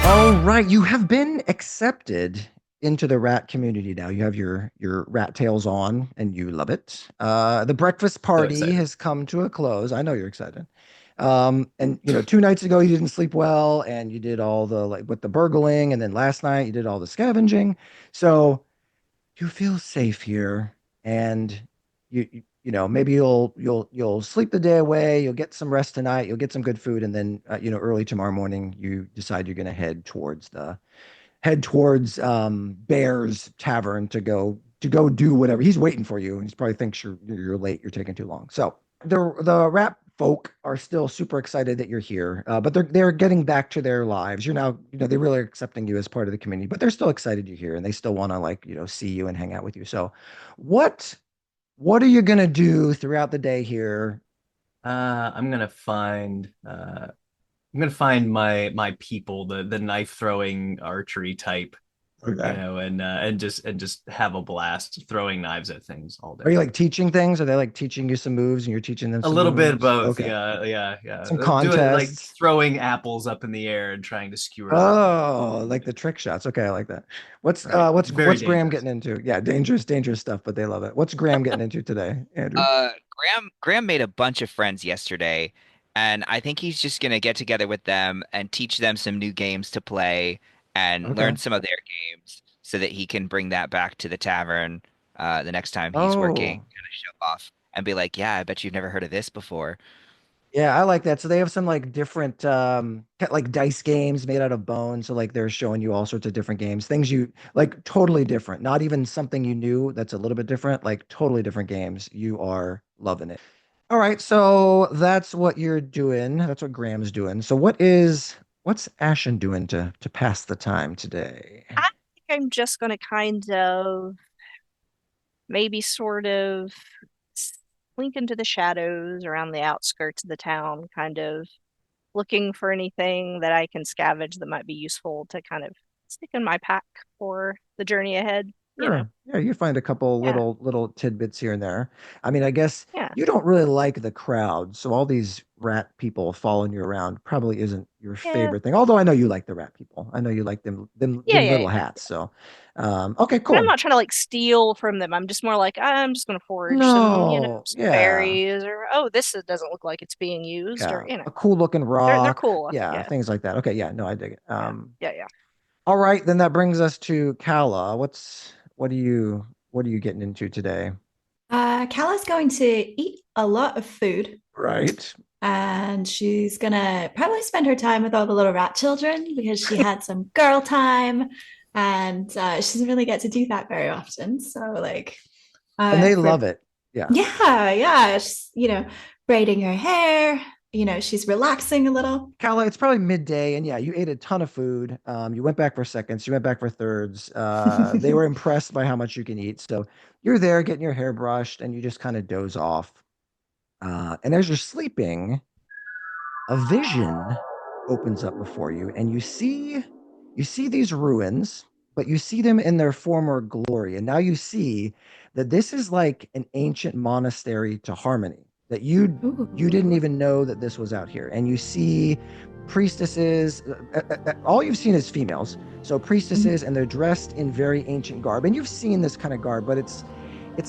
All right, you have been accepted into the rat community now. You have your rat tails on, and you love it. The breakfast So party excited. has come to a close. I know you're excited. And 2 nights ago you didn't sleep well, and you did all the like with the burgling, and then last night you did all the scavenging. So you feel safe here, and maybe you'll sleep the day away. You'll get some rest tonight. You'll get some good food, and then early tomorrow morning you decide you're going to head towards Bear's Tavern to go do whatever. He's waiting for you, and he probably thinks you're late. You're taking too long. So the rat folk are still super excited that you're here, but they're getting back to their lives. You're now, they really are accepting you as part of the community, but they're still excited you're here, and they still want to see you and hang out with you. So, what what are you gonna do throughout the day here? I'm gonna find my people, the knife throwing archery type, Okay. and just have a blast throwing knives at things all Are day. you like teaching things? Are they like teaching you some moves and you're teaching them A some little bit of moves? both, Okay. yeah, yeah, yeah. Some Do it like contests. throwing apples up in the air and trying to skewer them. Oh, like the trick shots. Okay, I like that. What's Right. uh what's Very what's Graham dangerous. getting into? Yeah, dangerous stuff, but they love it. What's Graham getting into today, Andrew? Graham made a bunch of friends yesterday, and I think he's just gonna get together with them and teach them some new games to play and Okay. learn some of their games so that he can bring that back to the tavern the next time he's working, Oh, kind of show off and be like, "Yeah, I bet you've never heard of this before." yeah, I like that. So they have some like different like dice games made out of bone. So like they're showing you all sorts of different games, things you like totally different, not even something you knew that's a little bit different, like totally different games. You are loving it. All right, so that's what you're doing. That's what Graham's doing. So what's Ashen doing to pass the time today? I think I'm just going to kind of maybe sort of slink into the shadows around the outskirts of the town, kind of looking for anything that I can scavenge that might be useful to kind of stick in my pack for the journey ahead. You know, Sure. Yeah, you find a couple yeah, little tidbits here and there. I mean, I guess yeah, you don't really like the crowd, so all these rat people following you around probably isn't your yeah, favorite thing. Although I know you like the rat people. I know you like yeah, them yeah, little yeah. hats. So, okay, And I'm cool. not trying to like steal from them. I'm just more like I'm just going to forage some, No, some yeah, berries, or oh, this doesn't look like it's being used, or yeah, a cool looking they're rock. cool. Yeah, Yeah, things like that. Okay, yeah, no, I dig it. yeah, yeah, yeah. All right, then that brings us to Calla. What are you getting into today? Calla's going to eat a lot of food, Right. and she's gonna probably spend her time with all the little rat children because she had some girl time, and she doesn't really get to do that very often. So, like, And they love for it. Yeah. yeah, she's braiding her hair. She's relaxing a little. Calla, it's probably midday, and yeah, you ate a ton of food. You went back for seconds, you went back for thirds. They were impressed by how much you can eat. So you're there getting your hair brushed, and you just kind of doze off. And as you're sleeping, a vision opens up before you, and you see these ruins, but you see them in their former glory. And now you see that this is like an ancient monastery to Harmony, that you Ooh. didn't even know that this was out here. And you see priestesses, all you've seen is females. So priestesses, and they're dressed in very ancient garb. And you've seen this kind of garb, but it's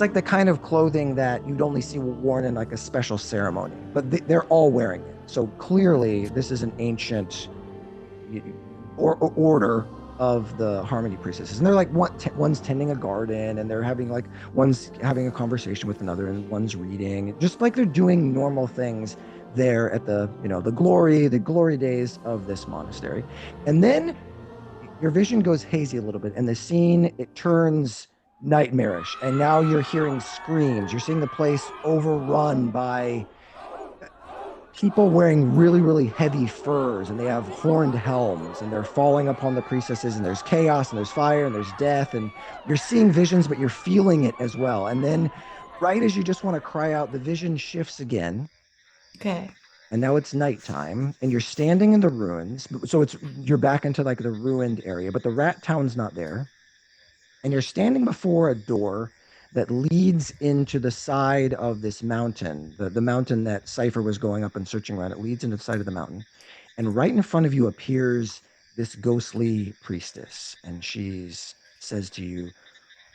like the kind of clothing that you'd only see worn in like a special ceremony, but they're all wearing it. So clearly, this is an ancient order of the Harmony priestesses, and they're like one's tending a garden, and they're having like one's having a conversation with another, and one's reading, just like they're doing normal things there at the glory days of this monastery. And then your vision goes hazy a little bit, and the scene, it turns nightmarish, and now you're hearing screams. You're seeing the place overrun by people wearing really, really heavy furs, and they have horned helms, and they're falling upon the priestesses, and there's chaos, and there's fire, and there's death, and you're seeing visions, but you're feeling it as well. And then, right as you just want to cry out, the vision shifts again, Okay. and now it's nighttime, and you're standing in the ruins. So you're back into like the ruined area, but the rat town's not there, and you're standing before a door that leads into the side of this mountain, the mountain that Cypher was going up and searching around. It leads into the side of the mountain. And right in front of you appears this ghostly priestess, and says to you,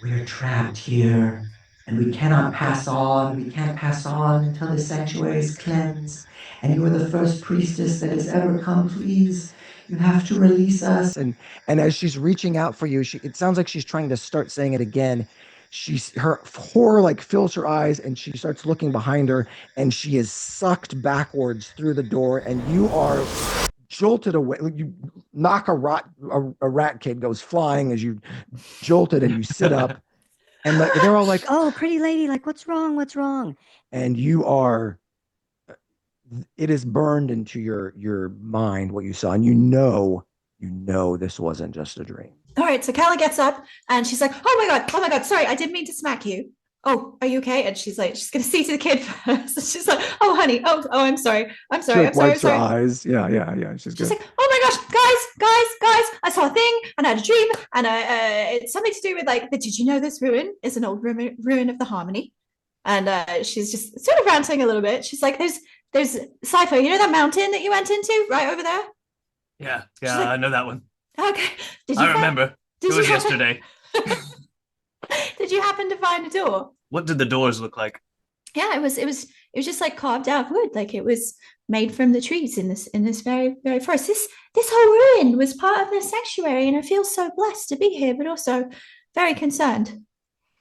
"We're trapped here, and we cannot pass on. We can't pass on until the sanctuary is cleansed. And you are the first priestess that has ever come. Please, you have to release us." And as she's reaching out for you, it sounds like she's trying to start saying it again. Her horror like fills her eyes, and she starts looking behind her, and she is sucked backwards through the door, and you are jolted away. You knock a rat kid goes flying as you jolted, and you sit up, and like they're all like, "Oh, pretty lady, like what's wrong? What's wrong?" And it is burned into your mind what you saw, and you know this wasn't just a dream. All right, so Calla gets up and she's like, oh my god, sorry, I didn't mean to smack you. Oh, are you okay? And she's gonna see to the kid first. She's like, oh honey, oh I'm sorry, I'm sorry, She I'm sorry, wipes her eyes. Yeah. She's good. like, oh my gosh, guys, I saw a thing and I had a dream, and it's something to do with like did you know this ruin is an old ruin of the Harmony? And she's just sort of ranting a little bit. She's like, there's Cypher, you know that mountain that you went into right over there? Yeah, like, I know that one. Okay. I remember. It was yesterday. Did you happen to find a door? What did the doors look like? Yeah, it was just like carved out of wood, like it was made from the trees in this very very forest. This whole ruin was part of the sanctuary, and I feel so blessed to be here, but also very concerned.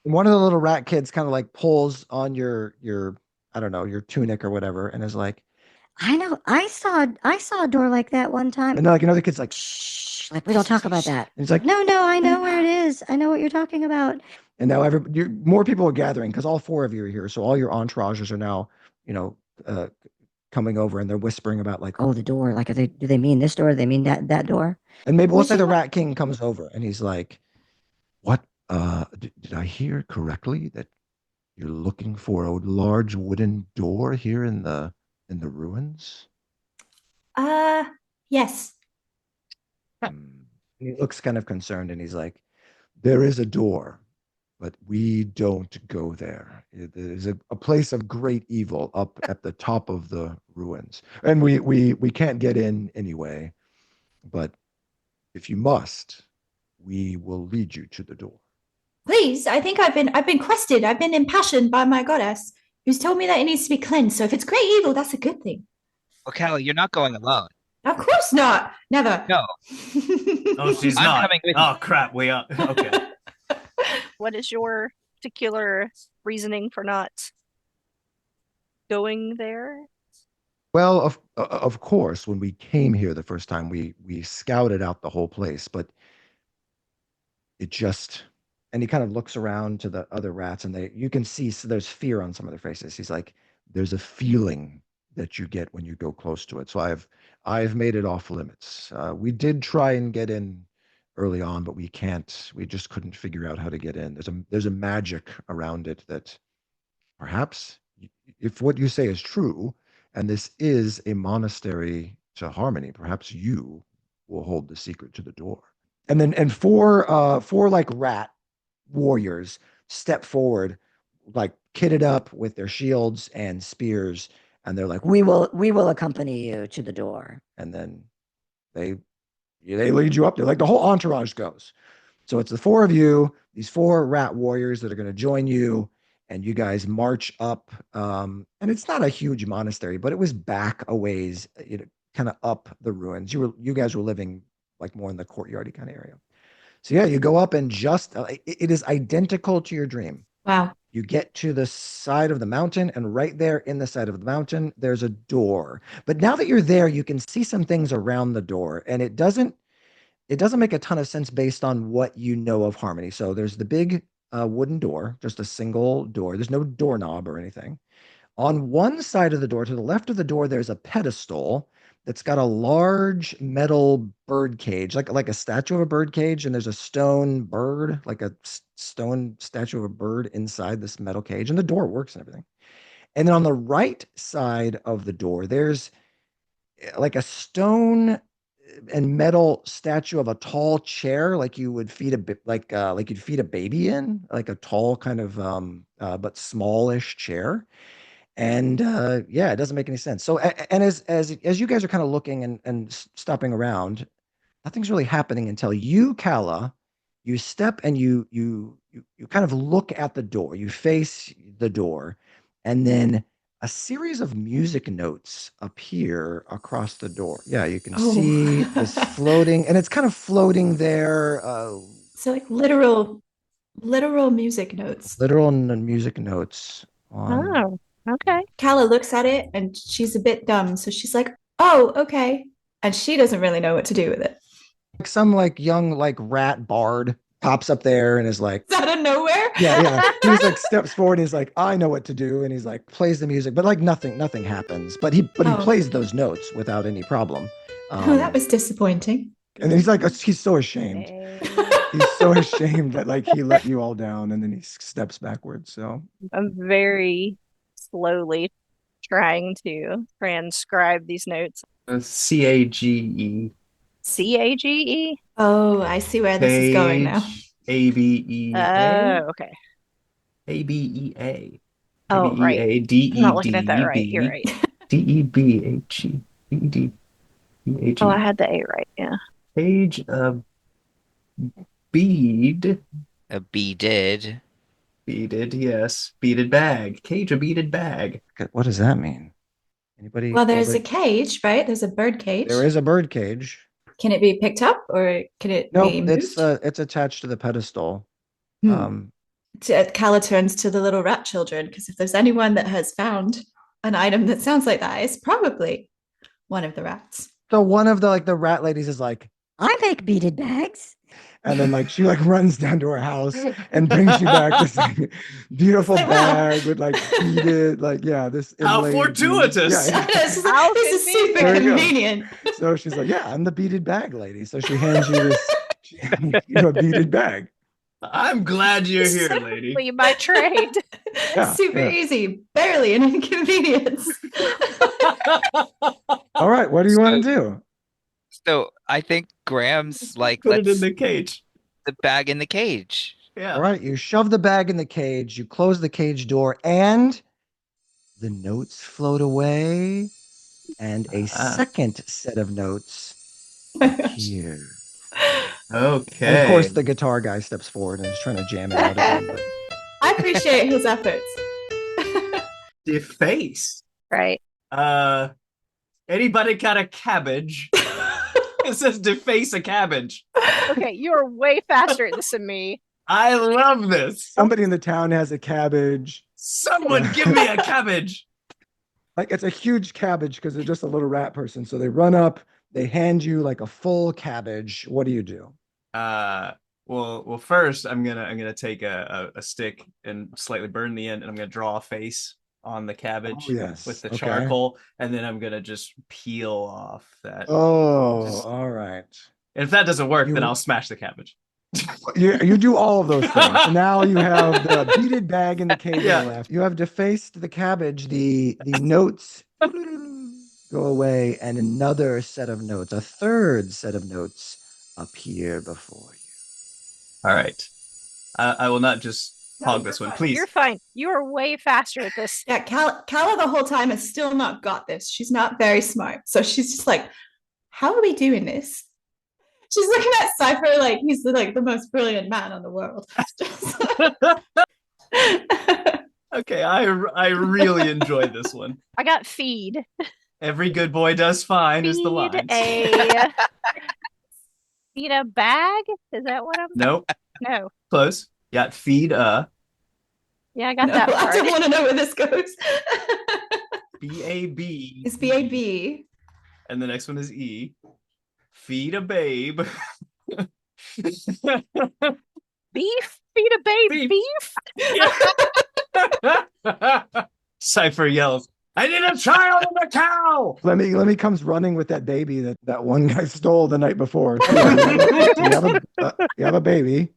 One of the little rat kids kind of like pulls on your I don't know, your tunic or whatever, and is like, "I know. I saw a door like that one time." and like another kid's like, "Shh, like we don't talk about that." And he's like, No, I know where it is. I know what you're talking about. And now more people are gathering because all four of you are here. So all your entourages are now, uh, coming over, and they're whispering about like, "Oh, the door. Like, do they mean this door? Do they mean that door?" and maybe let's say Was the it- Rat King comes over, and he's like, "What? Did I hear correctly that you're looking for a large wooden door here in the ruins?" Yes. Hmm. He looks kind of concerned, and he's like, "There is a door, but we don't go there. It is a place of great evil up at the top of the ruins, and we can't get in anyway. But if you must, we will lead you to the door." Please, I think I've been quested. I've been impassioned by my goddess, who's told me that it needs to be cleansed. So if it's great evil, that's a good thing. Well, Calla, you're not going alone. Of course not. Never. No. Oh, she's I'm not. coming with Oh, crap. We are. Okay. What is your particular reasoning for not going there? Well, of course, when we came here the first time, we scouted out the whole place, but it just, and he kind of looks around to the other rats, and you can see, so there's fear on some of their faces. He's like, "There's a feeling that you get when you go close to it. So I've made it off limits. We did try and get in early on, but we can't. We just couldn't figure out how to get in. There's a magic around it that perhaps, if what you say is true, and this is a monastery to Harmony, perhaps you will hold the secret to the door." And four like rat warriors step forward, like kitted up with their shields and spears, and they're like, We will accompany you to the door. and then they lead you up there. Like the whole entourage goes. So it's the four of you, these four rat warriors that are going to join you, and you guys march up. And it's not a huge monastery, but it was back a ways, kind of up the ruins. You guys were living like more in the courtyardy kind of area. So yeah, you go up, and just it is identical to your dream. Wow. You get to the side of the mountain, and right there in the side of the mountain, there's a door. But now that you're there, you can see some things around the door, and it doesn't make a ton of sense based on what you know of Harmony. So there's the big wooden door, just a single door. There's no doorknob or anything. On one side of the door, to the left of the door, there's a pedestal that's got a large metal bird cage, like a statue of a bird cage, and there's a stone bird, like a stone statue of a bird inside this metal cage, and the door works and everything. And then on the right side of the door, there's like a stone and metal statue of a tall chair, like you would feed like you'd feed a baby in, like a tall kind of but smallish chair. And yeah, it doesn't make any sense. So and as you guys are kind of looking and stopping around, nothing's really happening until you, Calla, you step and you kind of look at the door. You face the door, and then a series of music notes appear across the door. Yeah, you can Oh. see this floating, and it's kind of floating there. So like literal music notes. Literal music notes on. Oh, okay. Calla looks at it and she's a bit dumb, so she's like, "Oh, okay," and she doesn't really know what to do with it. Like some like young like rat bard pops up there and is like, Out of nowhere. yeah. He's like steps forward and he's like, I know what to do, and he's like plays the music, but like nothing happens. But he plays those notes without any problem. That was disappointing. And then he's like, he's so ashamed. He's so ashamed that like he let you all down, and then he steps backwards. So I'm very slowly trying to transcribe these notes. CAGE. CAGE? Oh, I see where this is going now. ABEA. Oh, okay. ABEA. Oh, right. ABEA, I'm not looking at that right. You're right. DEBHE. DEDBHE. Oh, I had the A right. Yeah. Page of bead. A beaded. Beaded, yes. Beaded bag. Cage a beaded bag. what does that mean? Anybody? Well, there's a cage, right? There's a bird cage. There is a bird cage. Can it be picked up or can it No, be moved? it's attached to the pedestal. Calla turns to the little rat children, because if there's anyone that has found an item that sounds like that, it's probably one of the rats. So one of the rat ladies is like, I make beaded bags. and then like she like runs down to her house and brings you back this like, beautiful bag with like beaded this. How inlaid fortuitous! Yeah. This is super There you go. convenient. So she's like, yeah, I'm the beaded bag lady. So she hands you this a beaded bag. I'm glad you're here, lady. Simply by trade. Yeah, Super easy, barely an inconvenience. All right, what do you want to do? So I think Graham's like, Put it let's in the cage. the bag in the cage. Yeah. All right, you shove the bag in the cage, you close the cage door, and the notes float away, and a second set of notes appear. Okay. And of course, the guitar guy steps forward and is trying to jam it out again. But I appreciate his efforts. Deface. Right. Anybody got a cabbage? It says deface a cabbage. Okay, you're way faster at this than me. I love this. somebody in the town has a cabbage. Someone give me a cabbage. Like it's a huge cabbage because they're just a little rat person. So they run up, they hand you like a full cabbage. What do you do? Well, first I'm gonna take a stick and slightly burn the end, and I'm gonna draw a face on the cabbage with the charcoal, and then I'm gonna just peel off that. Oh, all right. And if that doesn't work, then I'll smash the cabbage. You do all of those things. So now you have the beaded bag in the cage left. You have defaced the cabbage. The notes go away, and another set of notes, a third set of notes, appear before you. All right. I will not just hog this one, please. You're fine. You are way faster at this. Yeah, Calla the whole time has still not got this. She's not very smart. So she's just like, how are we doing this? She's looking at Cypher like he's the most brilliant man in the world. Okay, I really enjoyed this one. I got feed. Every good boy does fine is the line. Feed a bag? Is that what I'm? Nope. No. Close. Got feed Yeah, I got that part. I don't want to know where this goes. B-A-B. It's B-A-B. And the next one is E. Feed a babe. Beef? Feed a babe beef? Cypher yells, I need a child and a cow. Lemmy comes running with that baby that one guy stole the night before. So you have a baby.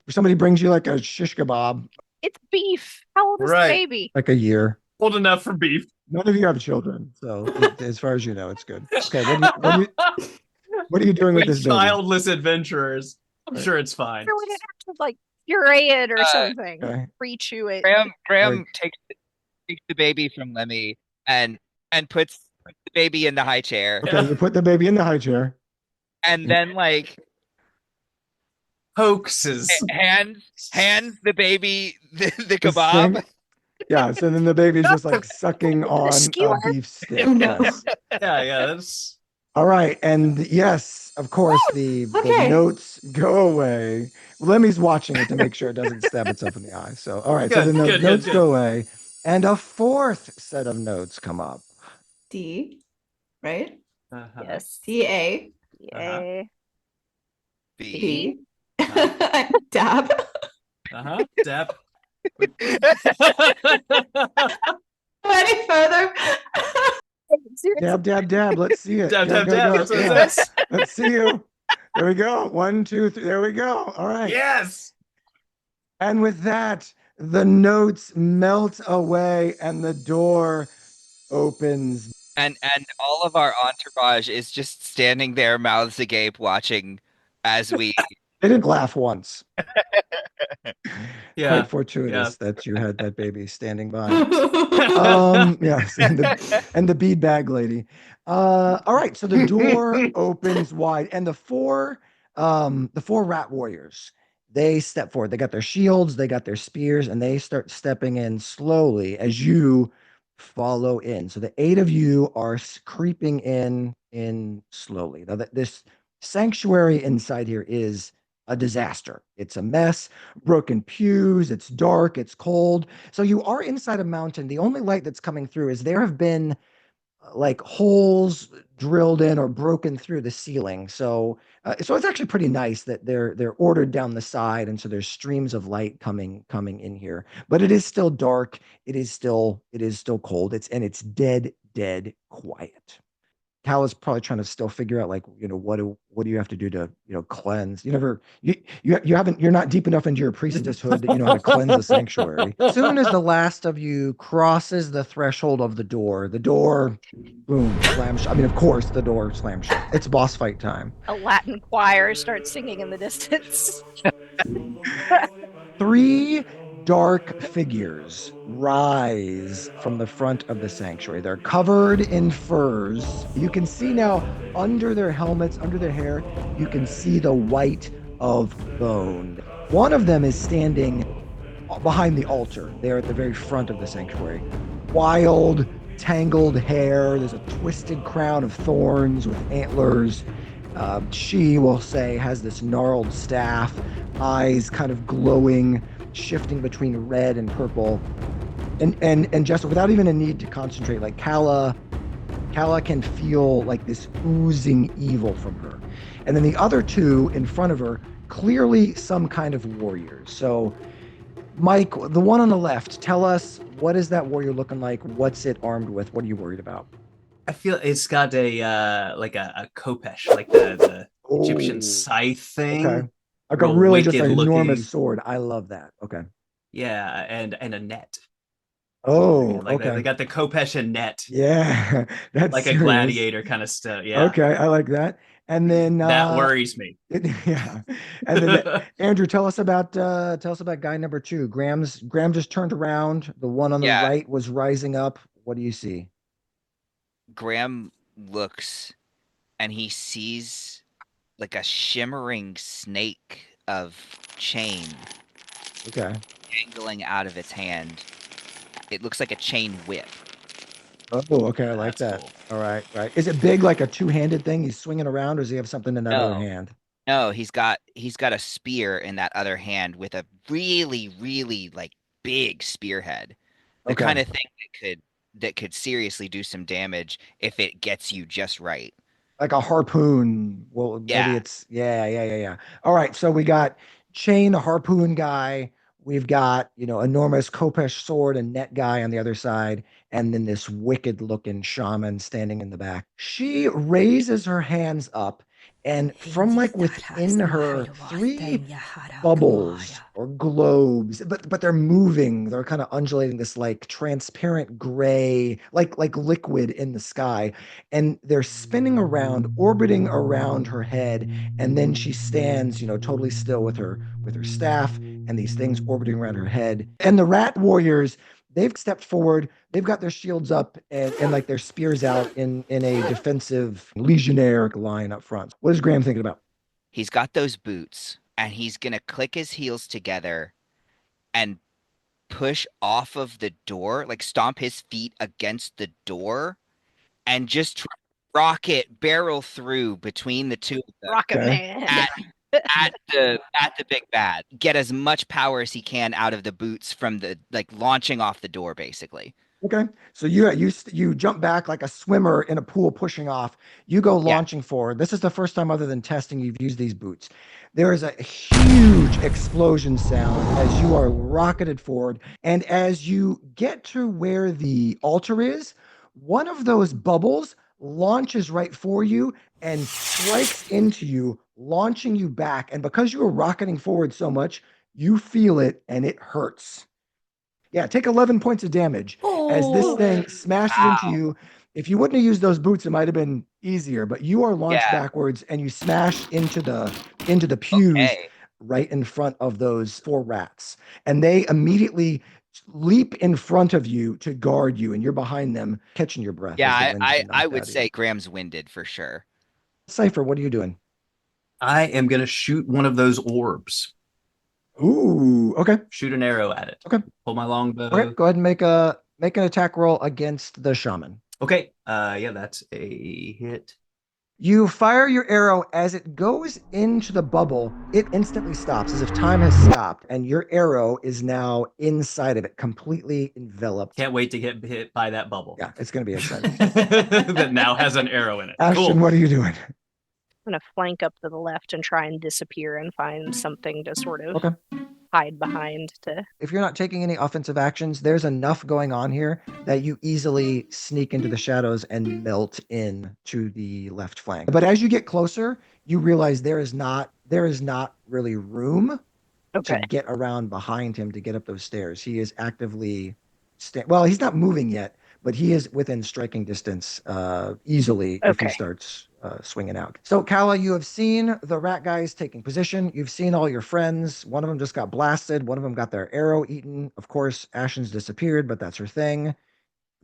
Or somebody brings you like a shish kebab. It's beef. How old is the baby? Like a year. Old enough for beef. None of you have children, so as far as you know, it's good. Okay, what are you doing with this baby? Childless adventurers. I'm sure it's fine. Sure, we didn't have to like puree it or something. Okay. Re-chew it. Graham takes the baby from Lemmy and puts the baby in the high chair. Okay, you put the baby in the high chair. and then like hoaxes hands the baby the The sting. kebab. Yeah, so then the baby's just like sucking on a skewer. beef stick. Oh, no. Yes. yeah, that's All right, and yes, of course, the Okay. notes go away. Lemmy's watching it to make sure it doesn't stab itself in the eye. So, all right, so good, then the good, notes good. go away, and a fourth set of notes come up. D, right? Uh-huh. Yes. C-A. Yay. B. B. Dab. Dab. Any further? Dab, dab, dab. Let's see it. Dab, Go, dab, go, dab. go. That's what Yeah. it says. Let's see you. There we go. 1, 2, 3. There we go. All right. Yes. And with that, the notes melt away and the door opens. And all of our entourage is just standing there, mouths agape, watching as we. They didn't laugh once. Yeah. Quite fortuitous that you had that baby standing by. Yeah. Yes, and the bead bag lady. All right, so the door opens wide, and the four rat warriors, they step forward. They got their shields, they got their spears, and they start stepping in slowly as you follow in. So the 8 of you are creeping in slowly. Now that this sanctuary inside here is a disaster. It's a mess, broken pews, it's dark, it's cold. So you are inside a mountain. The only light that's coming through is there have been like holes drilled in or broken through the ceiling. So it's actually pretty nice that they're ordered down the side, and so there's streams of light coming in here. But it is still dark. It is still cold. It's dead quiet. Cal is probably trying to still figure out, like, what do you have to do to, cleanse. You're not deep enough into your priestesshood that you know how to cleanse the sanctuary. As soon as the last of you crosses the threshold of the door, boom, slams shut. I mean, of course, the door slams shut. It's boss fight time. A Latin choir starts singing in the distance. 3 dark figures rise from the front of the sanctuary. They're covered in furs. You can see now under their helmets, under their hair, you can see the white of bone. One of them is standing behind the altar, there at the very front of the sanctuary. Wild, tangled hair. There's a twisted crown of thorns with antlers. She, will say, has this gnarled staff, eyes kind of glowing, shifting between red and purple. And just without even a need to concentrate, like Calla can feel like this oozing evil from her. And then the other 2 in front of her, clearly some kind of warriors. So Mike, the one on the left, tell us, what is that warrior looking like? What's it armed with? What are you worried about? I feel it's got a like a khopesh, like the Egyptian scythe thing. Okay. Like a Real really just wicked an looking. enormous sword. I love that. Okay. Yeah, and a net. Oh, Like okay. they got the khopesh and net, Yeah, that's like serious. a gladiator kind of stuff. Yeah, Okay, I like that. And then that worries me. yeah. And then Andrew, tell us about guy number 2. Graham just turned around. The one on the Yeah. right was rising up. What do you see? Graham looks and he sees like a shimmering snake of chain Okay. dangling out of its hand. It looks like a chain whip. Oh, okay, I like That's that. cool. All right, right. Is it big, like a two-handed thing? He's swinging around, or does he have something in that other No. hand? No, he's got a spear in that other hand with a really, really like big spearhead. The Okay. kind of thing that could seriously do some damage if it gets you just right. Like a harpoon. Well, maybe Yeah. it's yeah. All right, so we got chain, a harpoon guy. We've got, enormous Kopesh sword and net guy on the other side, and then this wicked looking shaman standing in the back. She raises her hands up, and from like within her, 3 bubbles or globes, but they're moving. They're kind of undulating, this like transparent gray, like liquid in the sky, and they're spinning around, orbiting around her head, and then she stands, totally still with her staff, and these things orbiting around her head. And the rat warriors, they've stepped forward. They've got their shields up and like their spears out in a defensive legionnaire line up front. What is Graham thinking about? He's got those boots, and he's gonna click his heels together and push off of the door, like stomp his feet against the door, and just rocket barrel through between the two of them. Rocket Man. At the big bad. Get as much power as he can out of the boots from the like launching off the door, basically. Okay, so you jump back like a swimmer in a pool pushing off. You go launching forward. This is the first time other than testing you've used these boots. There is a huge explosion sound as you are rocketed forward. And as you get to where the altar is, one of those bubbles launches right for you and strikes into you, launching you back. And because you were rocketing forward so much, you feel it and it hurts. Yeah, take 11 points of damage as this thing smashes into you. If you wouldn't have used those boots, it might have been easier, but you are launched backwards and you smash into the pews right in front of those 4 rats. And they immediately leap in front of you to guard you, and you're behind them, catching your breath. Yeah, I would say Graham's winded for sure. Cypher, what are you doing? I am going to shoot one of those orbs. Ooh, okay. Shoot an arrow at it. Okay. Pull my longbow. Okay, go ahead and make an attack roll against the shaman. Okay. Yeah, that's a hit. You fire your arrow as it goes into the bubble. It instantly stops as if time has stopped, and your arrow is now inside of it, completely enveloped. Can't wait to get hit by that bubble. Yeah, it's going to be exciting. That now has an arrow in it. Ashton, cool. What are you doing? I'm going to flank up to the left and try and disappear and find something to sort of hide behind. If you're not taking any offensive actions, there's enough going on here that you easily sneak into the shadows and melt in to the left flank. But as you get closer, you realize there is not really room to get around behind him to get up those stairs. He is actively well, he's not moving yet, but he is within striking distance easily if he starts swinging out. So, Calla, you have seen the rat guys taking position. You've seen all your friends. One of them just got blasted. One of them got their arrow eaten. Of course, Ashen's disappeared, but that's her thing.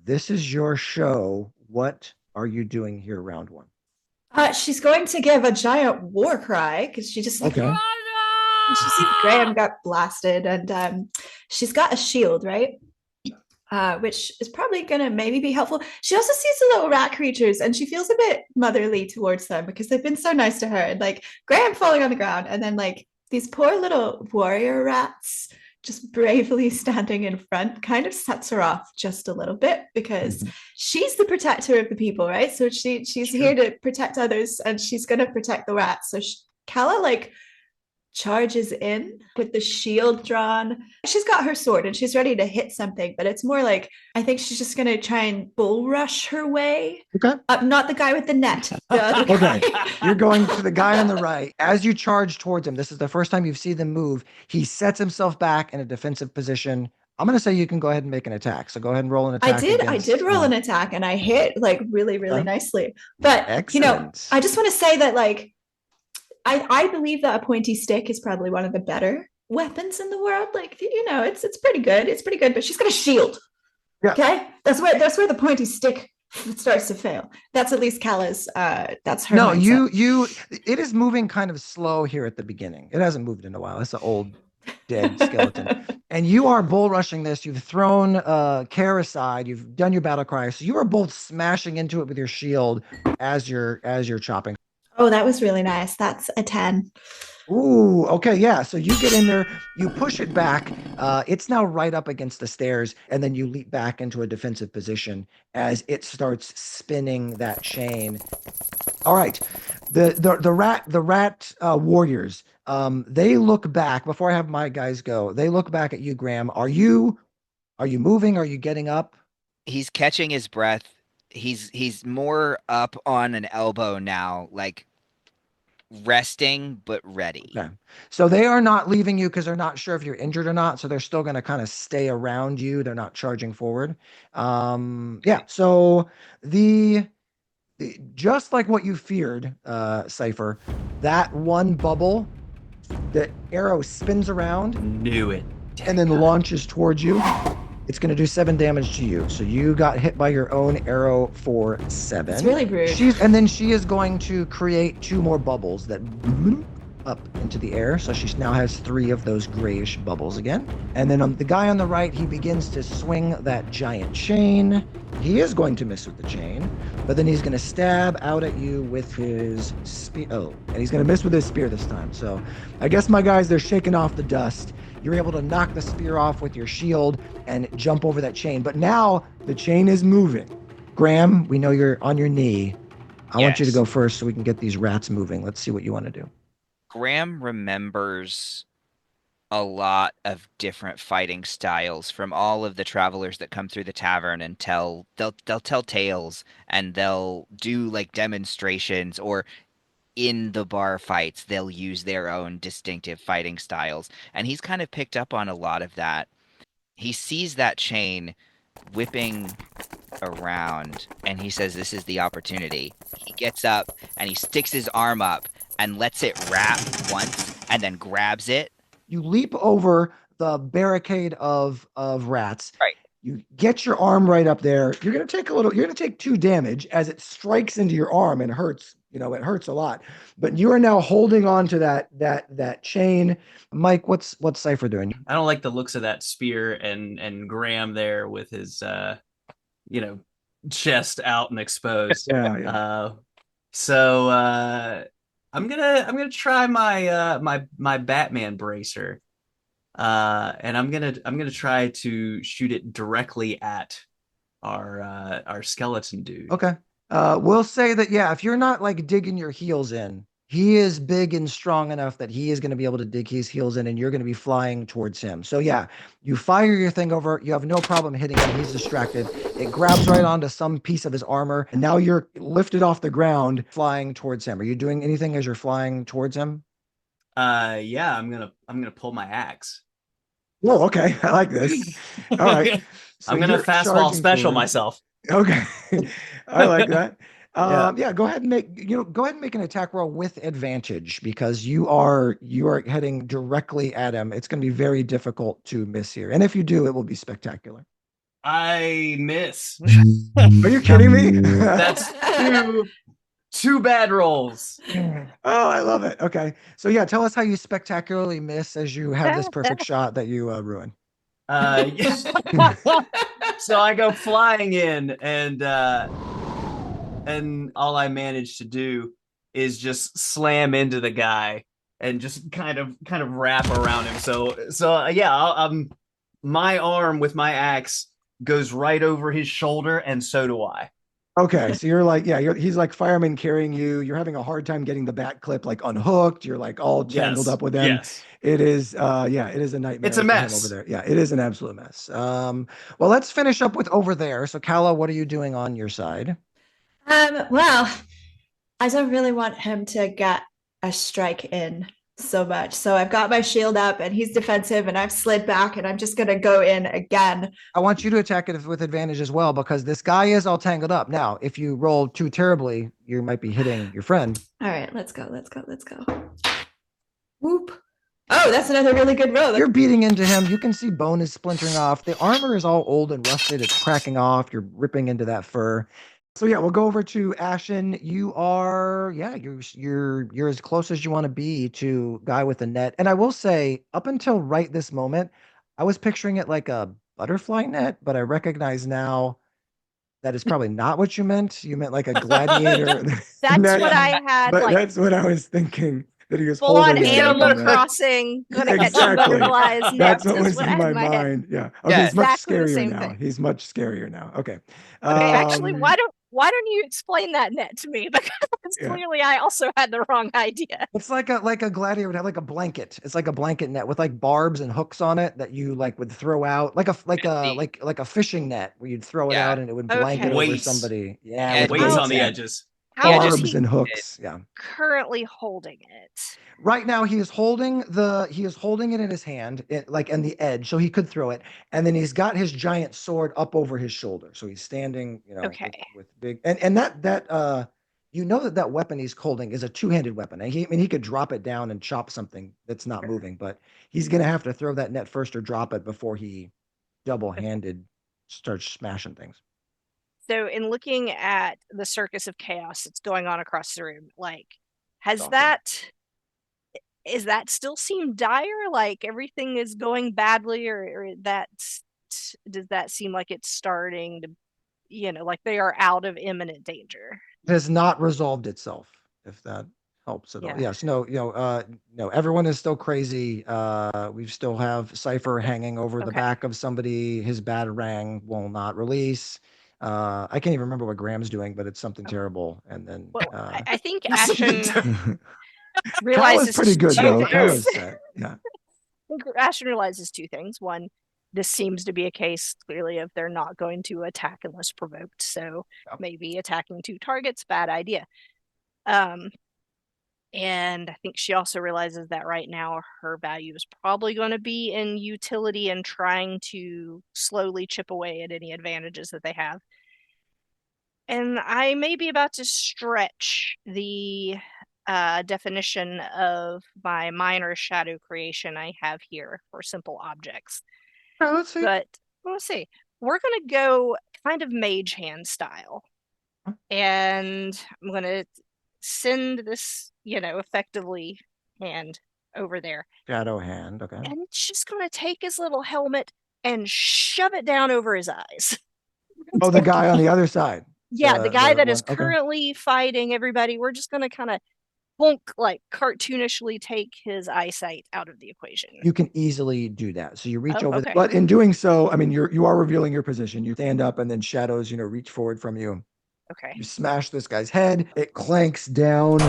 This is your show. What are you doing here, round 1? She's going to give a giant war cry because she just like, she sees Graham got blasted, and she's got a shield, right? Which is probably going to maybe be helpful. She also sees the little rat creatures, and she feels a bit motherly towards them because they've been so nice to her. And like Graham falling on the ground, and then like these poor little warrior rats just bravely standing in front kind of sets her off just a little bit because she's the protector of the people, right? So she's here to protect others, and she's going to protect the rats. So Calla like charges in with the shield drawn. She's got her sword and she's ready to hit something, but it's more like I think she's just going to try and bull rush her way. Okay. Not the guy with the net. Okay. You're going to the guy on the right. As you charge towards him, this is the first time you've seen them move. He sets himself back in a defensive position. I'm going to say you can go ahead and make an attack. So go ahead and roll an attack. I did roll an attack and I hit like really, really nicely. But, excellent. I just want to say that like, I believe that a pointy stick is probably one of the better weapons in the world. Like, it's pretty good. It's pretty good, but she's got a shield. Yeah. Okay. That's where the pointy stick starts to fail. That's at least Calla's, that's her. No, it is moving kind of slow here at the beginning. It hasn't moved in a while. It's an old dead skeleton. And you are bull rushing this. You've thrown care aside. You've done your battle cry. So you are both smashing into it with your shield as you're chopping. Oh, that was really nice. That's a 10. Ooh, okay, yeah. So you get in there, you push it back. It's now right up against the stairs, and then you leap back into a defensive position as it starts spinning that chain. All right, the rat warriors. They look back before I have my guys go. They look back at you, Graham. Are you moving? Are you getting up? He's catching his breath. He's more up on an elbow now, like resting but ready. Okay. So they are not leaving you because they're not sure if you're injured or not. So they're still going to kind of stay around you. They're not charging forward. Yeah. So just like what you feared, Cypher, that one bubble, the arrow spins around. Knew it. And then launches towards you. It's going to do 7 damage to you. So you got hit by your own arrow for 7. It's really rude. And then she is going to create 2 more bubbles that up into the air. So she now has 3 of those grayish bubbles again. And then on the guy on the right, he begins to swing that giant chain. He is going to miss with the chain, but then he's going to stab out at you with his spear. Oh, and he's going to miss with his spear this time. So I guess my guys, they're shaking off the dust. You're able to knock the spear off with your shield and jump over that chain. But now the chain is moving. Graham, we know you're on your knee. I want you to go first so we can get these rats moving. Let's see what you want to do. Graham remembers a lot of different fighting styles from all of the travelers that come through the tavern and they'll tell tales, and they'll do like demonstrations, or in the bar fights they'll use their own distinctive fighting styles, and he's kind of picked up on a lot of that. He sees that chain whipping around and he says, this is the opportunity. He gets up and he sticks his arm up and lets it wrap once and then grabs it. You leap over the barricade of rats. Right. You get your arm right up there. You're going to take 2 damage as it strikes into your arm and hurts. It hurts a lot. But you are now holding on to that chain. Mike, what's Cypher doing? I don't like the looks of that spear and Graham there with his chest out and exposed. Yeah. So I'm gonna try my Batman bracer. And I'm gonna try to shoot it directly at our skeleton dude. Okay. We'll say that, yeah, if you're not like digging your heels in, he is big and strong enough that he is going to be able to dig his heels in and you're going to be flying towards him. So yeah, you fire your thing over, you have no problem hitting him. He's distracted. It grabs right onto some piece of his armor and now you're lifted off the ground flying towards him. Are you doing anything as you're flying towards him? Yeah, I'm gonna pull my axe. Oh, okay. I like this. All right. So I'm gonna fastball special myself. Okay. I like that. Yeah, go ahead and make an attack roll with advantage because you are heading directly at him. It's going to be very difficult to miss here. And if you do, it will be spectacular. I miss. Are you kidding me? That's two bad rolls. Oh, I love it. Okay. So yeah, tell us how you spectacularly miss as you have this perfect shot that you ruin. So I go flying in and all I manage to do is just slam into the guy and just kind of wrap around him. So yeah, my arm with my axe goes right over his shoulder, and so do I. Okay, so you're like, yeah, he's like fireman carrying you. You're having a hard time getting the bat clip like unhooked. You're like all tangled up with him. Yes. It is, it is a nightmare. It's a mess over there. Yeah, it is an absolute mess. Well, let's finish up with over there. So, Calla, what are you doing on your side? Well, I don't really want him to get a strike in so much. So I've got my shield up and he's defensive and I've slid back and I'm just going to go in again. I want you to attack it with advantage as well because this guy is all tangled up. Now, if you roll too terribly, you might be hitting your friend. All right, let's go. Whoop. Oh, that's another really good roll. You're beating into him. You can see bone is splintering off. The armor is all old and rusted. It's cracking off. You're ripping into that fur. So yeah, we'll go over to Ashen. You are, you're as close as you want to be to guy with the net. And I will say, up until right this moment, I was picturing it like a butterfly net, but I recognize now that is probably not what you meant. You meant like a gladiator. That's net. What I had. But like, that's what I was thinking. That he was full on Animal Crossing. Gonna catch butterflies. That's what was in my mind. Yeah. Okay. Yeah, he's much scarier now. Thing. He's much scarier now. Okay. Okay. Actually, why don't you explain that net to me? Because clearly I also had the wrong idea. It's like a gladiator would have like a blanket. It's like a blanket net with like barbs and hooks on it that you like would throw out like a fishing net where you'd throw it out and it would blanket over somebody. Yeah. Weights on the edges. Barbs and hooks. Yeah. Currently holding it. Right now he is holding it in his hand, in the edge, so he could throw it. And then he's got his giant sword up over his shoulder. So he's standing, with big and that that weapon he's holding is a two-handed weapon. And he could drop it down and chop something that's not moving, but he's gonna have to throw that net first or drop it before he double-handed, starts smashing things. So in looking at the circus of chaos that's going on across the room, like, is that still seem dire? Like everything is going badly, or does that seem like it's starting to, like they are out of imminent danger? It has not resolved itself, if that helps at all. Yes, no, no, everyone is still crazy. We still have Cypher hanging over the back of somebody. His batarang will not release. I can't even remember what Graham's doing, but it's something terrible. And then I think Ashton realizes pretty good though. Calla's set. Yeah. Ashton realizes two things. One, this seems to be a case clearly of they're not going to attack unless provoked. So maybe attacking two targets, bad idea. And I think she also realizes that right now her value is probably going to be in utility and trying to slowly chip away at any advantages that they have. And I may be about to stretch the definition of my minor shadow creation I have here for simple objects. Let's see. But let's see. We're going to go kind of mage hand style. And I'm going to send this, effectively hand over there. Shadow hand, okay. And it's just going to take his little helmet and shove it down over his eyes. Oh, the guy on the other side. Yeah, the guy that is currently fighting everybody. We're just going to kind of like cartoonishly take his eyesight out of the equation. You can easily do that. So you reach over there, but in doing so, I mean, you are revealing your position. You stand up and then shadows, reach forward from you. Okay. You smash this guy's head. It clanks down.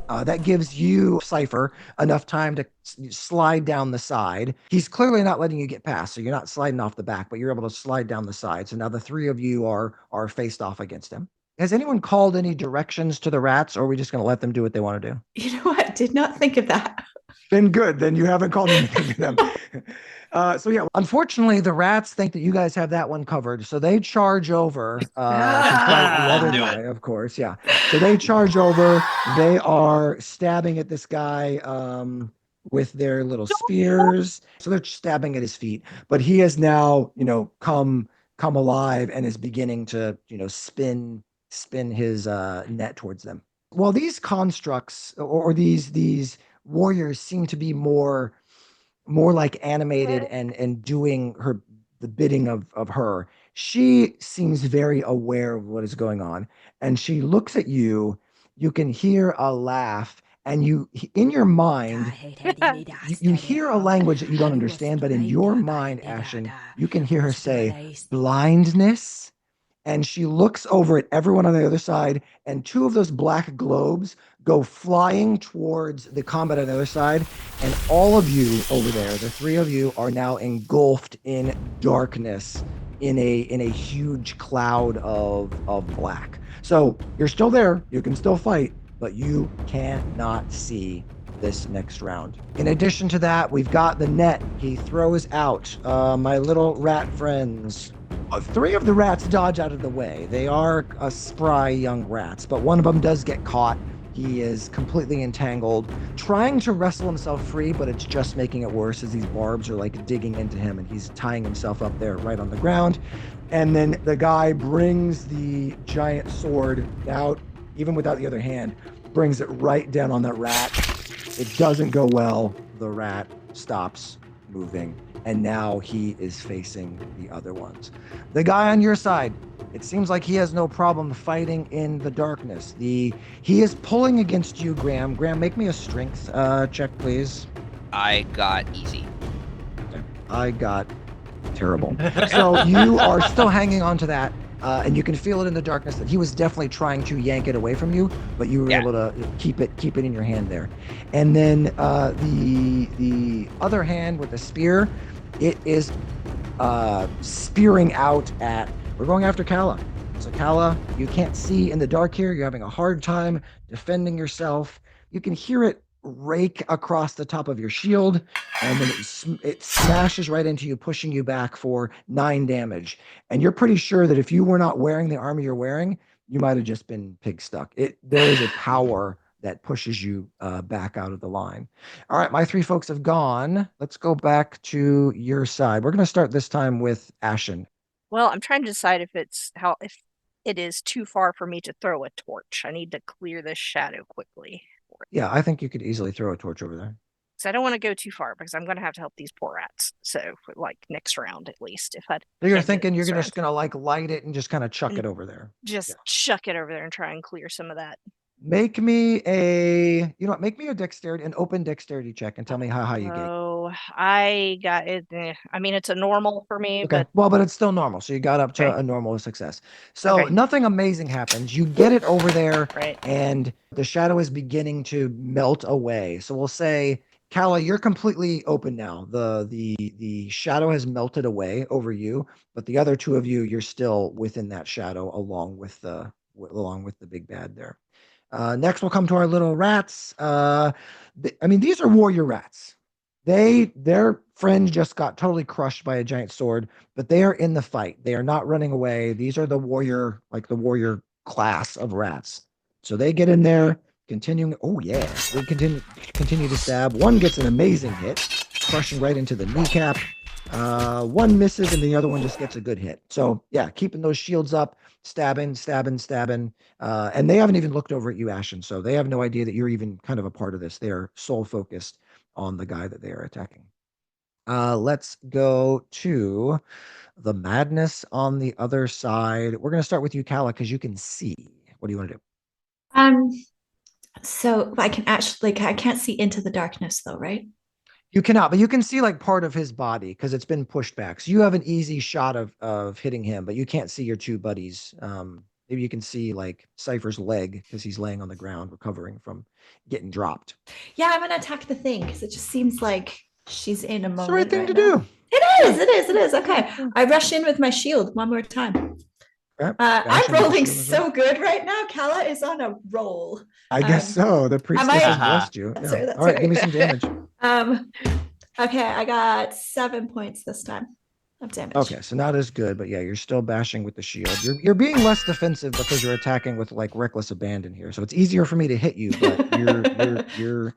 That gives you, Cypher, enough time to slide down the side. He's clearly not letting you get past, so you're not sliding off the back, but you're able to slide down the side. So now the three of you are faced off against him. Has anyone called any directions to the rats, or are we just going to let them do what they want to do? You know what? Did not think of that. Then good. Then you haven't called anything to them. So yeah, unfortunately, the rats think that you guys have that one covered, so they charge over to fight the other guy. Of course, yeah. So they charge over. They are stabbing at this guy with their little spears. So they're stabbing at his feet, but he has now, come alive and is beginning to, spin his net towards them. While these constructs or these warriors seem to be more like animated and doing the bidding of her, she seems very aware of what is going on, and she looks at you. You can hear a laugh, and you in your mind you hear a language that you don't understand, but in your mind, Ashen, you can hear her say blindness. And she looks over at everyone on the other side, and two of those black globes go flying towards the combat on the other side. And all of you over there, the three of you, are now engulfed in darkness in a huge cloud of black. So you're still there. You can still fight, but you cannot see this next round. In addition to that, we've got the net. He throws out my little rat friends. Three of the rats dodge out of the way. They are spry young rats, but one of them does get caught. He is completely entangled, trying to wrestle himself free, but it's just making it worse as these barbs are like digging into him, and he's tying himself up there right on the ground. And then the guy brings the giant sword out, even without the other hand, brings it right down on that rat. It doesn't go well. The rat stops moving, and now he is facing the other ones. The guy on your side, it seems like he has no problem fighting in the darkness. He is pulling against you, Graham. Graham, make me a strength check, please. I got easy. Okay. I got terrible. So you are still hanging on to that, and you can feel it in the darkness that he was definitely trying to yank it away from you, but you were able to keep it in your hand there. And then the other hand with the spear, it is spearing out at. We're going after Calla. So Calla, you can't see in the dark here. You're having a hard time defending yourself. You can hear it rake across the top of your shield, and then it smashes right into you, pushing you back for 9 damage. And you're pretty sure that if you were not wearing the armor you're wearing, you might have just been pig stuck. There is a power that pushes you back out of the line. All right, my 3 folks have gone. Let's go back to your side. We're going to start this time with Ashen. Well, I'm trying to decide if it is too far for me to throw a torch. I need to clear this shadow quickly. Yeah, I think you could easily throw a torch over there. So I don't want to go too far because I'm going to have to help these poor rats. So like next round at least, if I. So you're thinking you're just going to like light it and just kind of chuck it over there. Just chuck it over there and try and clear some of that. Make me make me an open dexterity check and tell me how you get. Oh, I got it. I mean, it's a normal for me, okay. But it's still normal. So you got up to a normal success. So nothing amazing happens. You get it over there, and the shadow is beginning to melt away. So we'll say, Calla, you're completely open now. The shadow has melted away over you, but the other 2 of you, you're still within that shadow along with the big bad there. Next, we'll come to our little rats. These are warrior rats. Their friend just got totally crushed by a giant sword, but they are in the fight. They are not running away. These are the warrior class of rats. So they get in there, continuing. Oh yeah, they continue to stab. One gets an amazing hit, crushing right into the kneecap. One misses, and the other one just gets a good hit. So yeah, keeping those shields up. Stabbing. And they haven't even looked over at you, Ashen. So they have no idea that you're even kind of a part of this. They're sole focused on the guy that they are attacking. Let's go to the madness on the other side. We're going to start with you, Calla, because you can see. What do you want to do? So I can actually, I can't see into the darkness though, right? You cannot, but you can see like part of his body because it's been pushed back. So you have an easy shot of hitting him, but you can't see your 2 buddies. Maybe you can see like Cypher's leg because he's laying on the ground recovering from getting dropped. Yeah, I'm gonna attack the thing because it just seems like she's in a moment. It's the right thing to now. do. It is. Okay. I rush in with my shield one more time. I'm rolling so good right now. Calla is on a roll. I guess so. The priestess has blessed you. Yeah. All right, give me some damage. Okay, I got 7 points this time of damage. Okay, so not as good, but yeah, you're still bashing with the shield. You're being less defensive because you're attacking with like reckless abandon here. So it's easier for me to hit you, but you're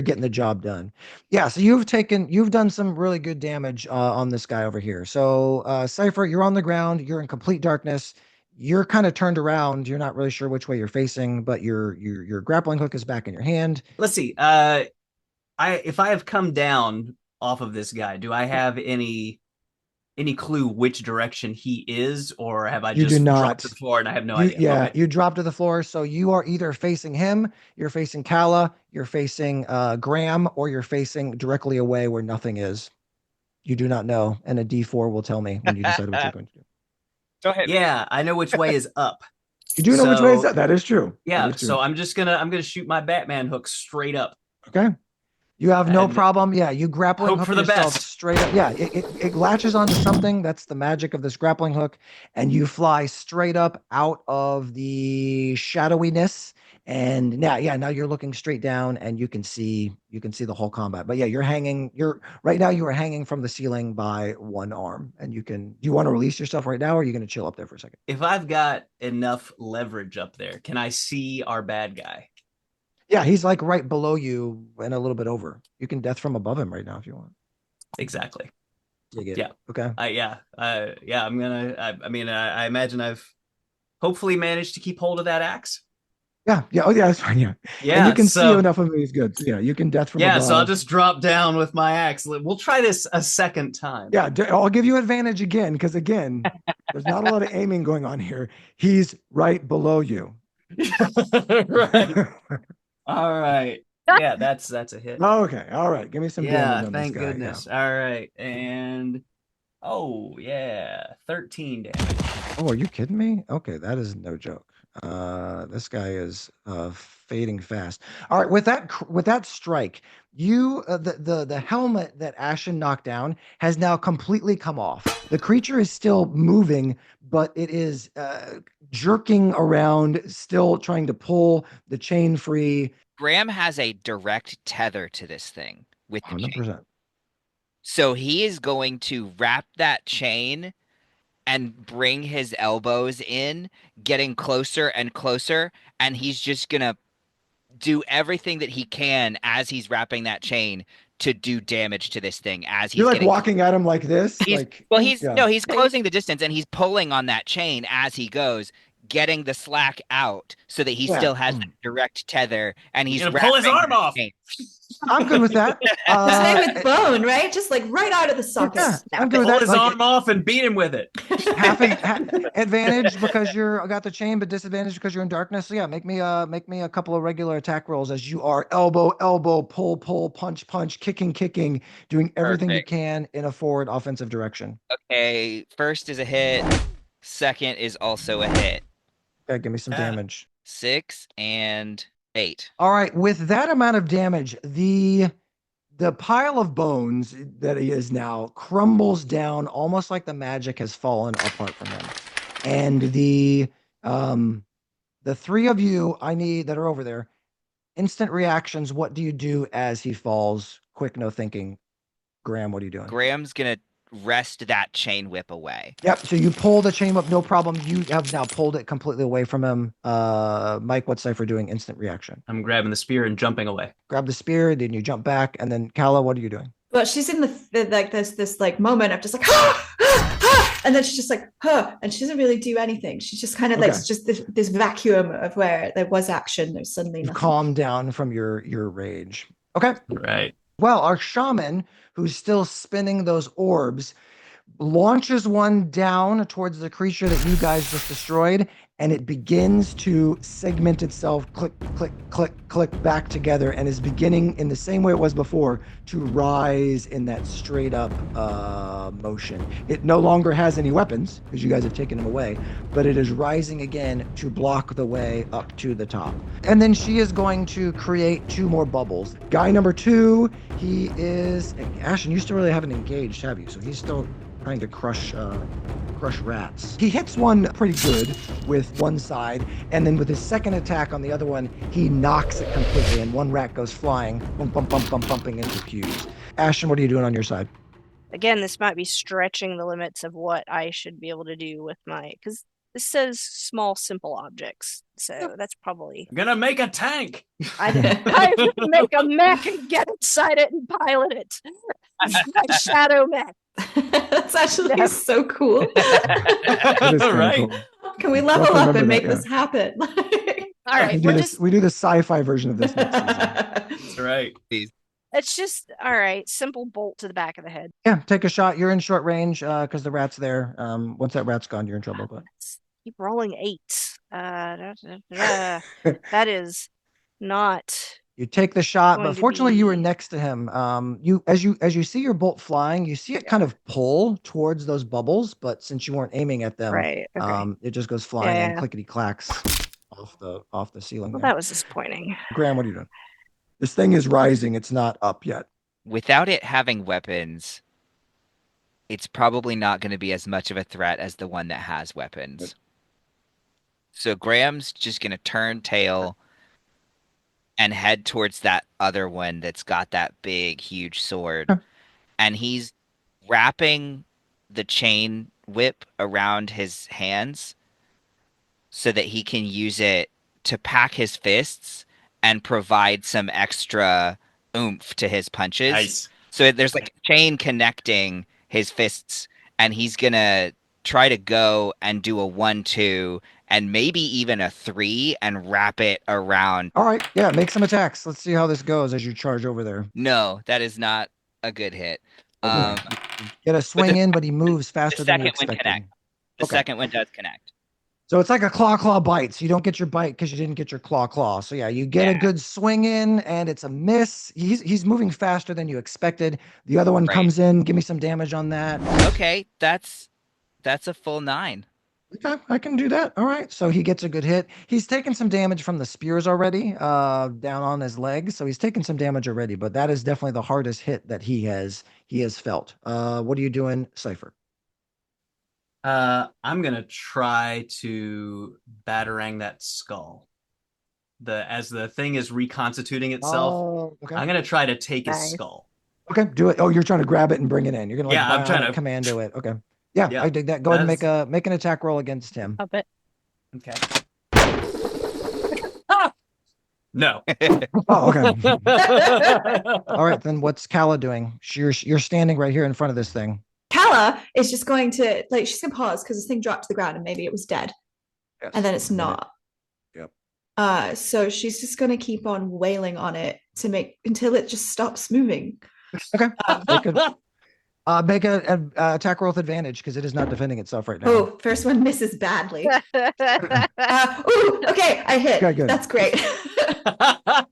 getting the job done. Yeah, so you've done some really good damage on this guy over here. So Cypher, you're on the ground, you're in complete darkness. You're kind of turned around. You're not really sure which way you're facing, but your grappling hook is back in your hand. Let's see. If I have come down off of this guy, do I have any clue which direction he is, or have I just dropped to the floor and I have no idea? Yeah, you dropped to the floor, so you are either facing him, you're facing Calla, you're facing Graham, or you're facing directly away where nothing is. You do not know, and a D4 will tell me when you decide what you're going to do. Don't hit me. Yeah, I know which way is up. You do know which way is up. That is true. Yeah, is true. So I'm gonna shoot my Batman hook straight up. Okay. You have no problem. Yeah, you grappling hook for the yourself best. Straight up. Yeah, it latches onto something. That's the magic of this grappling hook, and you fly straight up out of the shadowiness. And now you're looking straight down, and you can see the whole combat. But yeah, you are hanging from the ceiling by one arm, and you can. Do you want to release yourself right now, or are you going to chill up there for a second? If I've got enough leverage up there, can I see our bad guy? Yeah, he's like right below you and a little bit over. You can death from above him right now if you want. Exactly. Yeah. Okay. I'm gonna. I imagine I've hopefully managed to keep hold of that axe. Yeah. Oh yeah, that's fine. Yeah. And you can see enough of me is good. So, yeah, you can death from above. Yeah, so I'll just drop down with my axe. We'll try this a second time. Yeah, I'll give you advantage again because again, there's not a lot of aiming going on here. He's right below you. Right. All right. Yeah, that's a hit. Okay. All right. Give me some damage on thank this guy. Goodness. Yeah. All right. And 13 damage. Oh, are you kidding me? Okay, that is no joke. This guy is fading fast. All right, with that strike, you the helmet that Ashen knocked down has now completely come off. The creature is still moving, but it is jerking around, still trying to pull the chain free. Graham has a direct tether to this thing with the 100%. chain. So he is going to wrap that chain and bring his elbows in, getting closer and closer, and he's just gonna do everything that he can as he's wrapping that chain to do damage to this thing as he's You're like getting walking at him like this. He's closing the distance and he's pulling on that chain as he goes, getting the slack out so that he still has a direct tether, and he's gonna pull his arm off. I'm good with that. Same with bone, right? Just like right out of the socket. Yeah, I'm good with pull that. his arm off and beat him with it. half advantage because you're got the chain, but disadvantage because you're in darkness. So yeah, make me a couple of regular attack rolls as you are elbow, pull, punch, kicking, doing everything you can in a forward offensive direction. Okay, first is a hit. Second is also a hit. Okay, give me some damage. 6 and 8. All right, with that amount of damage, the pile of bones that he is now crumbles down almost like the magic has fallen apart from him. And the three of you that are over there, instant reactions. What do you do as he falls? Quick, no thinking. Graham, what are you doing? Graham's gonna wrest that chain whip away. Yep. So you pull the chain whip, no problem. You have now pulled it completely away from him. Mike, what's Cypher doing? Instant reaction. I'm grabbing the spear and jumping away. Grab the spear, then you jump back, and then Calla, what are you doing? Well, she's in this like moment of just like and then she's just like and she doesn't really do anything. She's just kind of like just this vacuum of where there was action. There's suddenly nothing. Calm down from your rage. Okay. Right. Well, our shaman, who's still spinning those orbs, launches one down towards the creature that you guys just destroyed, and it begins to segment itself, click back together, and is beginning in the same way it was before to rise in that straight up motion. It no longer has any weapons because you guys have taken them away, but it is rising again to block the way up to the top. And then she is going to create 2 more bubbles. Guy number 2, he is Ashton. You still really haven't engaged, have you? So he's still trying to crush rats. He hits one pretty good with one side, and then with his second attack on the other one, he knocks it completely, and one rat goes flying, bumping into pews. Ashton, what are you doing on your side? Again, this might be stretching the limits of what I should be able to do with because this says small, simple objects. So that's probably... I'm gonna make a tank! I would make a mech and get inside it and pilot it. My shadow mech. That's actually so cool. Right? Cool. Can we level up and make this happen? All right, we do the sci-fi version of this next season. That's right. It's just all right. Simple bolt to the back of the head. Yeah, take a shot. You're in short range because the rat's there. Once that rat's gone, you're in trouble. But keep rolling 8. That is not. You take the shot, but fortunately you were next to him. As you see your bolt flying, you see it kind of pull towards those bubbles, but since you weren't aiming at them, it just goes flying and clickety clacks off the ceiling. Well, that was disappointing. Graham, what are you doing? This thing is rising. It's not up yet. Without it having weapons, it's probably not going to be as much of a threat as the one that has weapons. So Graham's just going to turn tail and head towards that other one that's got that big, huge sword. And he's wrapping the chain whip around his hands so that he can use it to pack his fists and provide some extra oomph to his punches. Nice. So there's like a chain connecting his fists, and he's going to try to go and do a 1-2 and maybe even a 3 and wrap it around. All right. Yeah, make some attacks. Let's see how this goes as you charge over there. No, that is not a good hit. Get a swing in, but he moves faster than you expected. The second one does connect. So it's like a claw bite. So you don't get your bite because you didn't get your claw. So yeah, you get a good swing in, and it's a miss. He's moving faster than you expected. The other one comes in. Give me some damage on that. Okay, that's a full 9. Okay, I can do that. All right. So he gets a good hit. He's taken some damage from the spears already, down on his legs. So he's taken some damage already, but that is definitely the hardest hit that he has felt. What are you doing, Cypher? I'm gonna try to batarang that skull. As the thing is reconstituting itself, I'm gonna try to take his skull. Okay, do it. Oh, you're trying to grab it and bring it in. You're gonna I'm trying to commando it. Okay. Yeah, I dig that. Go ahead and make an attack roll against him. Up it. Okay. No. Oh, okay. All right, then what's Calla doing? You're standing right here in front of this thing. Calla is just going to she's gonna pause because this thing dropped to the ground and maybe it was dead. Yes. And then it's not. Yep. So she's just gonna keep on wailing on it until it just stops moving. Okay. Make an attack roll with advantage because it is not defending itself right now. Oh, first one misses badly. Okay, I hit. Okay, good. That's great.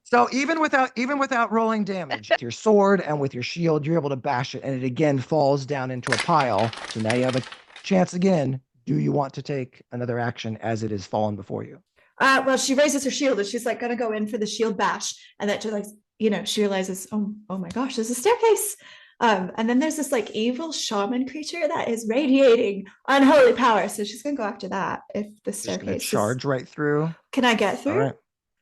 So even without rolling damage, with your sword and with your shield, you're able to bash it, and it again falls down into a pile. So now you have a chance again. Do you want to take another action as it is fallen before you? Well, she raises her shield and she's like gonna go in for the shield bash, and that just she realizes, oh my gosh, there's a staircase. And then there's this like evil shaman creature that is radiating unholy power. So she's gonna go after that if the staircase charge right through. Can I get through? All right.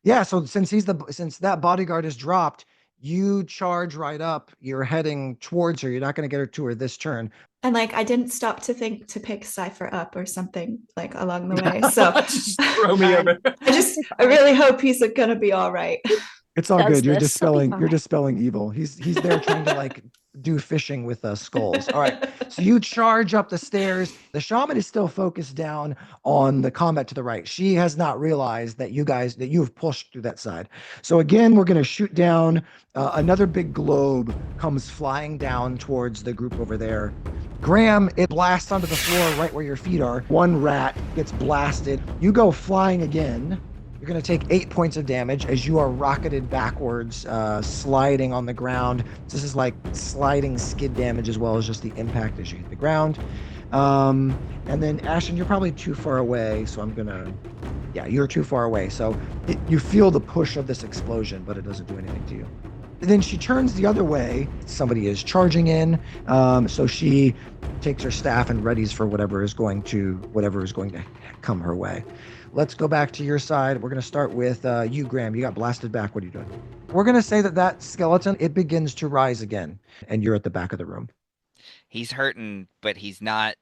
Yeah. So since that bodyguard is dropped, you charge right up. You're heading towards her. You're not going to get her to her this turn. And I didn't stop to think to pick Cypher up or something along the way. So just throw me over. I really hope he's gonna be all right. It's all good. You're dispelling evil. He's there trying to do fishing with skulls. All right. So you charge up the stairs. The shaman is still focused down on the combat to the right. She has not realized that you have pushed through that side. So again, we're going to shoot down. Another big globe comes flying down towards the group over there. Graham, it blasts onto the floor right where your feet are. One rat gets blasted. You go flying again. You're going to take 8 points of damage as you are rocketed backwards, sliding on the ground. This is like sliding skid damage as well as just the impact as you hit the ground. And then Ashton, you're probably too far away, so you're too far away. So you feel the push of this explosion, but it doesn't do anything to you. And then she turns the other way. Somebody is charging in, so she takes her staff and readies for whatever is going to come her way. Let's go back to your side. We're going to start with you, Graham. You got blasted back. What are you doing? We're going to say that skeleton, it begins to rise again, and you're at the back of the room. He's hurting, but he's not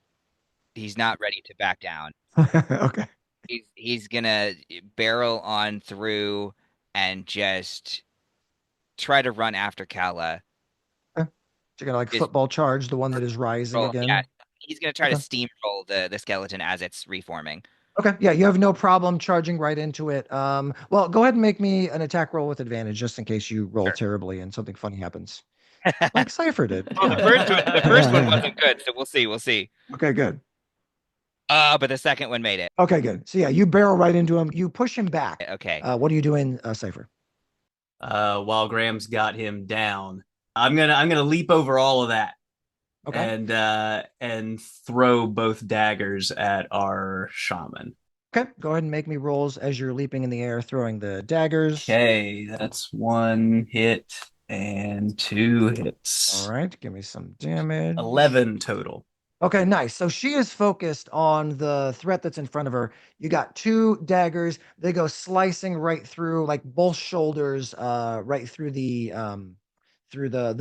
ready to back down. Okay. He's going to barrel on through and just try to run after Calla. Okay. So you're going to football charge the one that is rising again? Yeah. He's going to try to steamroll the skeleton as it's reforming. Okay, yeah, you have no problem charging right into it. Well, go ahead and make me an attack roll with advantage just in case you roll terribly and something funny happens. Like Cypher did. Well, the first one wasn't good, so we'll see. Okay, good. But the second one made it. Okay, good. So yeah, you barrel right into him. You push him back. Okay. What are you doing, Cypher? While Graham's got him down, I'm gonna leap over all of that. Okay. And throw both daggers at our shaman. Okay, go ahead and make me rolls as you're leaping in the air, throwing the daggers. Okay, that's 1 hit and 2 hits. All right, give me some damage. 11 total. Okay, nice. So she is focused on the threat that's in front of her. You got 2 daggers. They go slicing right through, both shoulders, right through the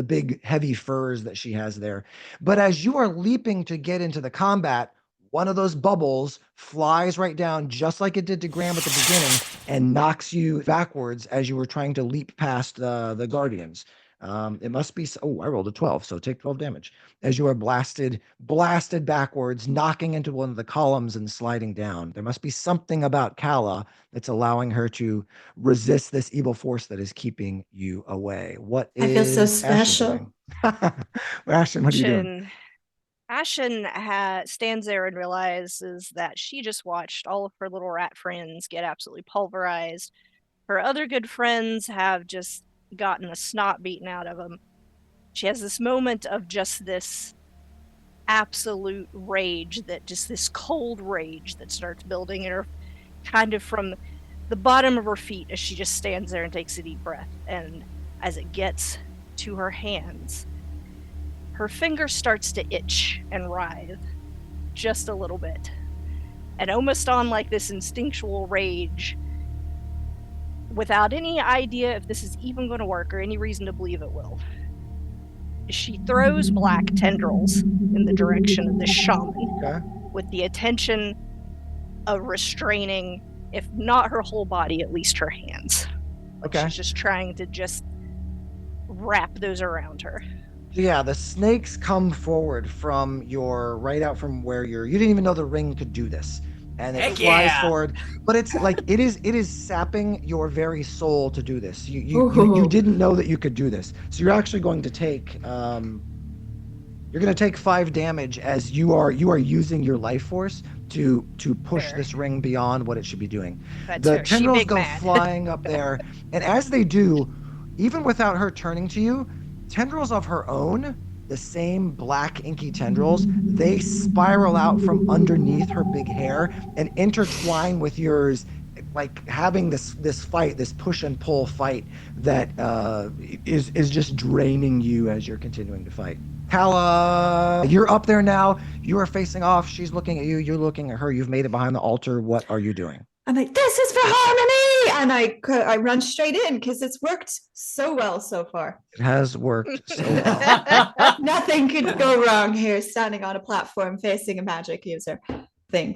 big heavy furs that she has there. But as you are leaping to get into the combat, one of those bubbles flies right down just like it did to Graham at the beginning and knocks you backwards as you were trying to leap past the guardians. It must be, I rolled a 12, so take 12 damage as you are blasted backwards, knocking into one of the columns and sliding down. There must be something about Calla that's allowing her to resist this evil force that is keeping you away. I feel so special. Ashton, what are you doing? Ashen stands there and realizes that she just watched all of her little rat friends get absolutely pulverized. Her other good friends have just gotten the snot beaten out of them. She has this moment of just this absolute rage, this cold rage that starts building in her, kind of from the bottom of her feet as she just stands there and takes a deep breath. And as it gets to her hands, her finger starts to itch and writhe just a little bit. And almost on this instinctual rage, without any idea if this is even going to work or any reason to believe it will, she throws black tendrils in the direction of the shaman, with the intention of restraining, if not her whole body, at least her hands. Like she's just trying to just wrap those around her. Yeah, the snakes come forward from right out from where you didn't even know the ring could do this. And it flies forward. But it's like it is sapping your very soul to do this. You didn't know that you could do this. So you're actually going to take 5 damage as you are using your life force to push this ring beyond what it should be doing. The tendrils go flying up there, and as they do, even without her turning to you, tendrils of her own, the same black inky tendrils, they spiral out from underneath her big hair and intertwine with yours, like having this fight, this push and pull fight that is just draining you as you're continuing to fight. Calla, you're up there now. You are facing off. She's looking at you. You're looking at her. You've made it behind the altar. What are you doing? I'm like, this is for harmony, and I run straight in because it's worked so well so far. It has worked so well. Nothing could go wrong here. Standing on a platform facing a magic user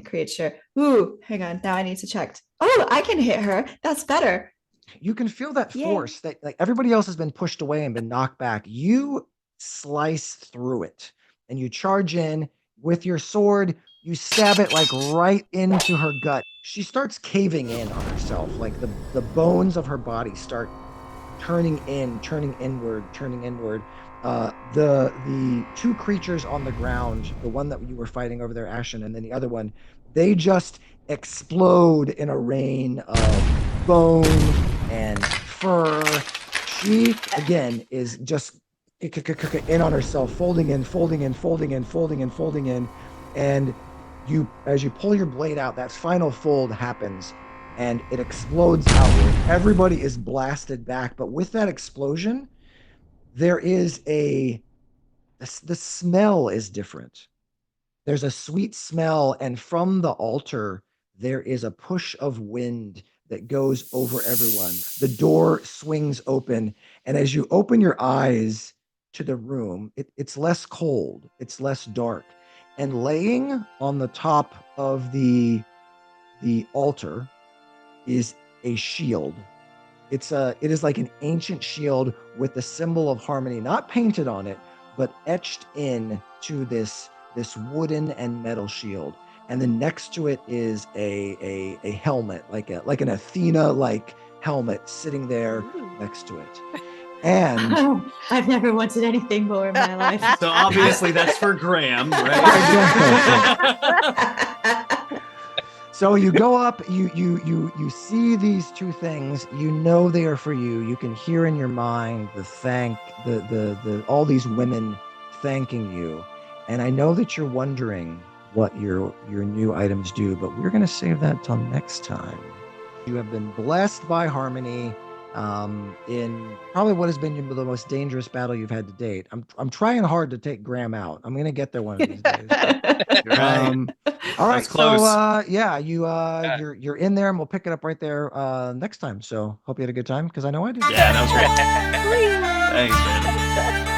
creature. Ooh, hang on. Now I need to check. Oh, I can hit her. That's better. You can feel that force that like everybody else has been pushed away and been knocked back. You slice through it and you charge in with your sword. You stab it like right into her gut. She starts caving in on herself. Like the bones of her body start turning inward. The 2 creatures on the ground, the one that you were fighting over there, Ashen, and then the other one, they just explode in a rain of bone and fur. She again is just in on herself, folding in, and as you pull your blade out, that final fold happens and it explodes outward. Everybody is blasted back, but with that explosion, there is the smell is different. There's a sweet smell, and from the altar, there is a push of wind that goes over everyone. The door swings open, and as you open your eyes to the room, it's less cold, it's less dark. And laying on the top of the altar is a shield. It is like an ancient shield with the symbol of harmony, not painted on it, but etched in to this wooden and metal shield. And then next to it is a helmet, like an Athena like helmet sitting there next to it. And I've never wanted anything more in my life. So obviously that's for Graham, right? So you go up, you see these 2 things, you know they are for you. You can hear in your mind the all these women thanking you. And I know that you're wondering what your new items do, but we're going to save that till next time. You have been blessed by harmony in probably what has been the most dangerous battle you've had to date. I'm trying hard to take Graham out. I'm going to get there one of these days. All right, so you're in there, and we'll pick it up right there next time. So hope you had a good time, because I know I did. Yeah, that was great. Thanks, man.